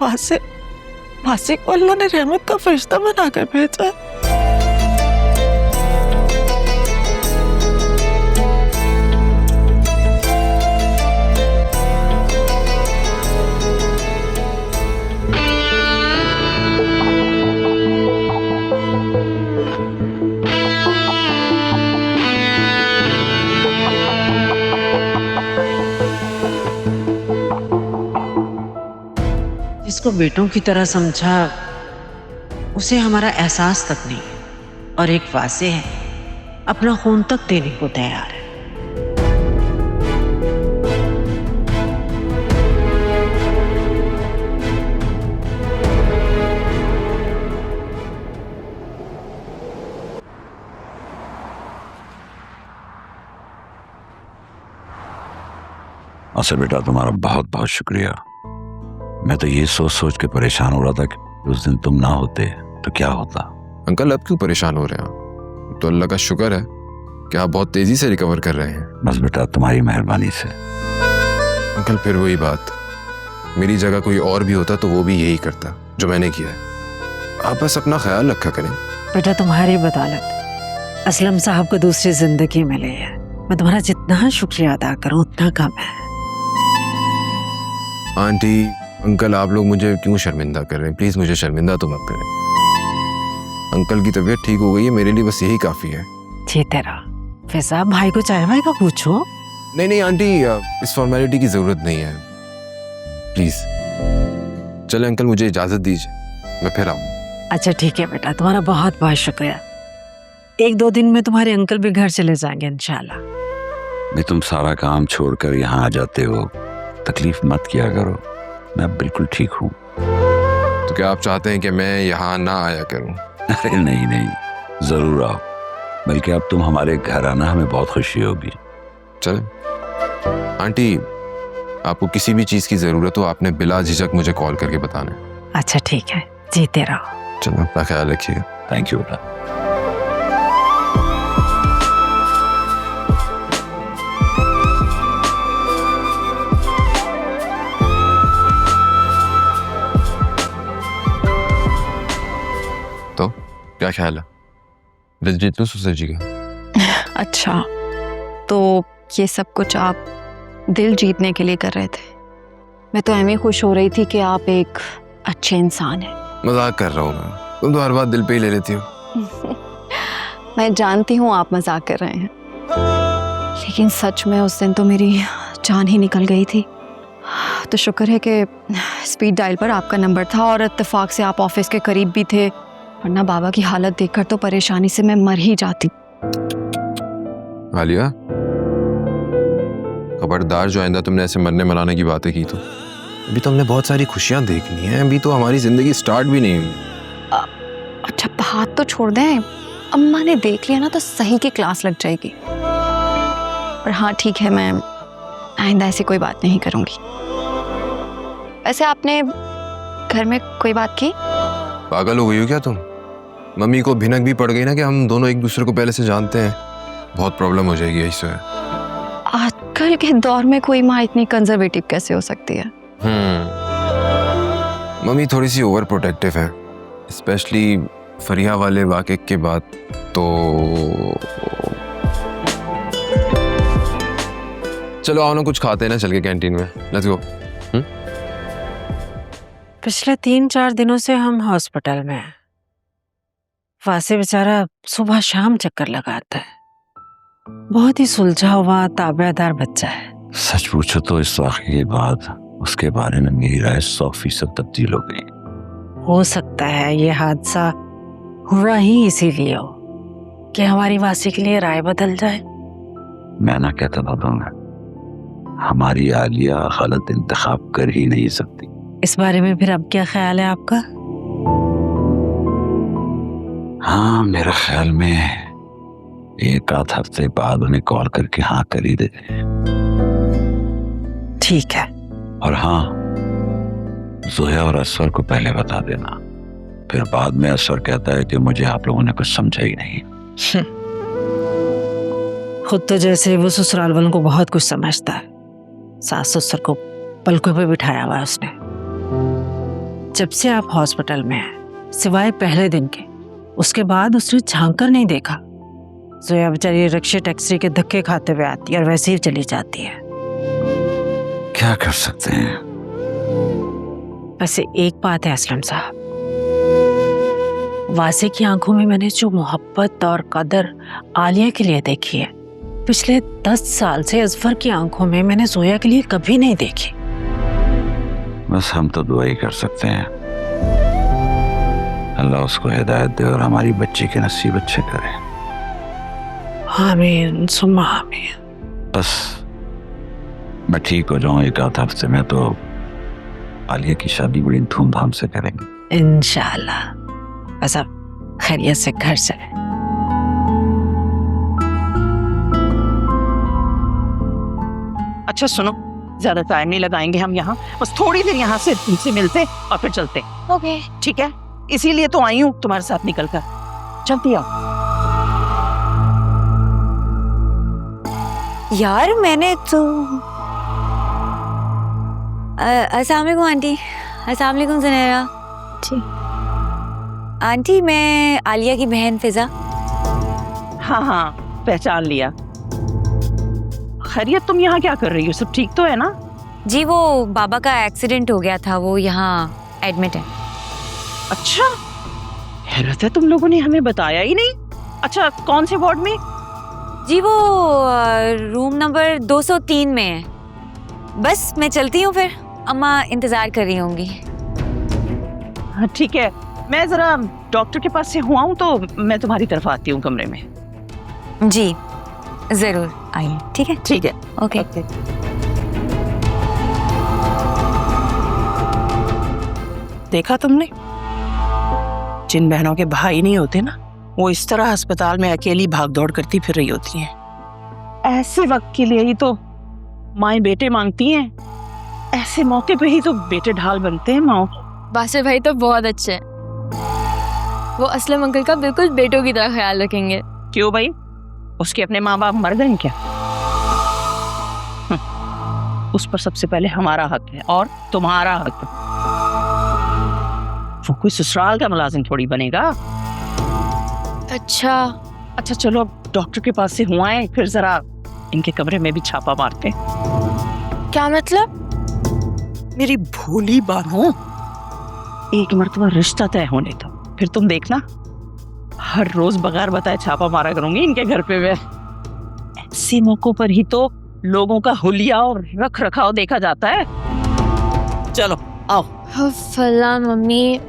वासिक को अल्लाह ने रहमत का फरिश्ता बनाकर भेजा है। जिसको बेटों की तरह समझा उसे हमारा एहसास तक नहीं है, और एक वासे है अपना खून तक देने को तैयार है। असर बेटा, तुम्हारा बहुत बहुत शुक्रिया। मैं तो ये सोच सोच के परेशान हो रहा था कि उस दिन तुम ना होते तो क्या होता। अंकल अब क्यों परेशान हो रहे हैं? तो अल्लाह का शुक्र है कि आप बहुत तेजी से रिकवर कर रहे हैं। बस बेटा तुम्हारी मेहरबानी से। अंकल फिर वही बात, मेरी जगह कोई और भी होता तो वो भी यही करता जो मैंने किया है। आप बस अपना ख्याल रखा करें। बेटा तुम्हारी बदौलत असलम साहब को दूसरी जिंदगी मिली है। मैं तुम्हारा जितना शुक्रिया अदा करूं उतना कम है। आंटी अंकल आप लोग मुझे क्यों शर्मिंदा कर रहे हैं? प्लीज मुझे शर्मिंदा तो मत करें। अंकल की तबीयत ठीक हो गई है, मेरे लिए बस यही काफी है। जीते रहो। फिजा भाई को चाय वाय का पूछो। नहीं नहीं आंटी, इस फॉर्मेलिटी की जरूरत नहीं है, प्लीज। चले अंकल मुझे इजाजत दीजिए, मैं फिर आऊँ। अच्छा ठीक है बेटा, तुम्हारा बहुत बहुत शुक्रिया। 1-2 दिन में तुम्हारे अंकल भी घर चले जाएंगे इंशाल्लाह। भी तुम सारा काम छोड़कर यहाँ आ जाते हो, तकलीफ मत किया करो, मैं बिल्कुल ठीक हूँ। तो क्या आप चाहते हैं कि मैं यहाँ ना आया करूँ? अरे नहीं नहीं, जरूर आओ, बल्कि अब तुम हमारे घर आना हमें बहुत खुशी होगी। चल आंटी, आपको किसी भी चीज की जरूरत हो आपने बिला झिझक मुझे कॉल करके बताना है। अच्छा ठीक है, जीते रहो। चलो अपना ख्याल रखिएगा। थैंक यू बेटा। तो क्या ख्याल है, दिल जीत लो सुसर जी का? अच्छा, तो ये सब कुछ आप दिल जीतने के लिए कर रहे थे? मैं तो ऐਵੇਂ खुश हो रही थी कि आप एक अच्छे इंसान हैं। मजाक कर रहा हूँ मैं, तुम तो हर बात दिल पे ही ले लेती हो। मैं जानती हूँ आप मजाक कर रहे हैं, लेकिन सच में उस दिन तो मेरी जान ही निकल गई थी। तो शुक्र है कि स्पीड डायल पर आपका नंबर था और इत्तेफाक से आप ऑफिस के करीब भी थे, वरना बाबा की हालत देखकर तो परेशानी से मैं मर ही जाती। आलिया, खबरदार जो आइंदा तुमने ऐसे मरने मराने की बातें की तो। अभी तो हमने बहुत सारी खुशियां देखनी है, अभी तो हमारी जिंदगी स्टार्ट भी नहीं हुई। अच्छा बात तो छोड़ दें, अम्मा ने देख लिया ना तो सही की क्लास लग जाएगी। पर हाँ ठीक है, मैं आइंदा ऐसी कोई बात नहीं करूंगी। वैसे आपने घर में कोई बात की? पागल हो गई हो क्या तुम? मम्मी को भिनक भी पड़ गई ना कि हम दोनों एक दूसरे को पहले से जानते हैं, बहुत प्रॉब्लम हो जाएगी ऐसे। आजकल के दौर में कोई माँ इतनी कंजर्वेटिव कैसे हो सकती है? मम्मी थोड़ी सी ओवर प्रोटेक्टिव है, स्पेशली फरिया वाले वाक़े के बाद। तो चलो आओ ना कुछ खाते हैं ना चल के कैंटीन में, लेट्स गो। पिछले 3-4 दिनों से हम हॉस्पिटल में हैं। वासे बेचारा सुबह शाम चक्कर लगाता है, बहुत ही सुलझा हुआ ताबेदार बच्चा है। सच पूछो तो इस वाक़े के बाद उसके बारे में मेरी राय 100% तब्दील हो गई। हो सकता है ये हादसा हुआ ही इसीलिए हो कि हमारी वासी के लिए राय बदल जाए। मैं ना कहता था तुम्हें, हमारी आलिया गलत इंतखाब कर ही नहीं सकती। इस बारे में फिर अब क्या ख्याल है आपका? हाँ, मेरे ख्याल में 1-8 हफ्ते बाद उन्हें कॉल करके हाँ कर ही दे। ठीक है। और हाँ, जोया और असफर को पहले बता देना, फिर बाद में असफर कहता है कि मुझे आप लोगों ने कुछ समझा ही नहीं। खुद तो जैसे वो ससुराल वालों को बहुत कुछ समझता है, सास ससुर को पलकों पे बिठाया हुआ है उसने। जब से आप हॉस्पिटल में हैं, सिवाय पहले दिन के, उसके बाद उसने झांक कर नहीं देखा। जोया बेचारी रिक्शे टैक्सी के धक्के खाते हुए आती है और वैसे ही चली जाती है। क्या कर सकते हैं? वैसे एक बात है असलम साहब, वासे की आंखों में मैंने जो मोहब्बत और कदर आलिया के लिए देखी है, पिछले 10 साल से अजफर की आंखों में मैंने जोया के लिए कभी नहीं देखी। बस हम तो दुआ ही कर सकते हैं, अल्लाह उसको हिदायत दे और हमारी बच्ची के नसीब अच्छे करे। आमीन सुम्मा आमीन। बस मैं ठीक हो जाऊं 1 आध हफ्ते में तो आलिया की शादी बड़ी धूमधाम से करेंगे इंशाअल्लाह। बस अब खैरियत से घर जाए। अच्छा सुनो, ज्यादा टाइम नहीं लगाएंगे हम यहाँ, बस थोड़ी देर यहाँ से तुमसे मिलते और फिर चलते। ओके। ठीक है, इसीलिए तो आई हूँ तुम्हारे साथ निकल कर। चलती आओ। यार मैंने तो अस्सलाम वालेकुम आंटी। अस्सलाम वालेकुम सुनैरा जी। आंटी मैं आलिया की बहन फिजा। हाँ हाँ पहचान लिया। खैरियत, तुम यहाँ क्या कर रही हो? सब ठीक तो है ना? जी वो बाबा का एक्सीडेंट हो गया था, वो यहाँ एडमिट है। अच्छा, हैरत है तुम लोगों ने हमें बताया ही नहीं। अच्छा, कौन से वार्ड में? जी वो रूम नंबर 203 में है। बस मैं चलती हूँ फिर, अम्मा इंतजार कर रही होंगी। हाँ ठीक है, मैं जरा डॉक्टर के पास से हुआ हूँ तो मैं तुम्हारी तरफ आती हूँ कमरे में। जी जरूर आइए। ठीक है ठीक है, ओके। देखा तुमने, जिन बहनों के भाई नहीं होते ना, वो इस तरह अस्पताल में अकेली भागदौड़ करती फिर रही होती हैं। ऐसे वक्त के लिए ही तो माएं बेटे मांगती हैं, ऐसे मौके पे ही तो बेटे ढाल बनते हैं माओ। बासिर भाई तो बहुत अच्छे हैं, वो असलम अंकल का बिल्कुल बेटों की तरह ख्याल रखेंगे। क्यों भाई, उसके अपने माँ बाप मर गए क्या? उस पर सबसे पहले हमारा हक है और तुम्हारा हक। वो कोई ससुराल का मुलाजिम थोड़ी बनेगा। अच्छा अच्छा चलो अब डॉक्टर के पास से हुआ है, फिर जरा इनके कमरे में भी छापा मारते हैं। क्या मतलब? मेरी भोली बानो, एक मर्तबा रिश्ता तय होने दो, फिर तुम देखना हर रोज बगैर बताए छापा मारा करूंगी इनके घर पे। मैं ऐसे मौकों पर ही तो लोगों का हुलिया और रख रखाव देखा जाता है। चलो आओ। फला मम्मी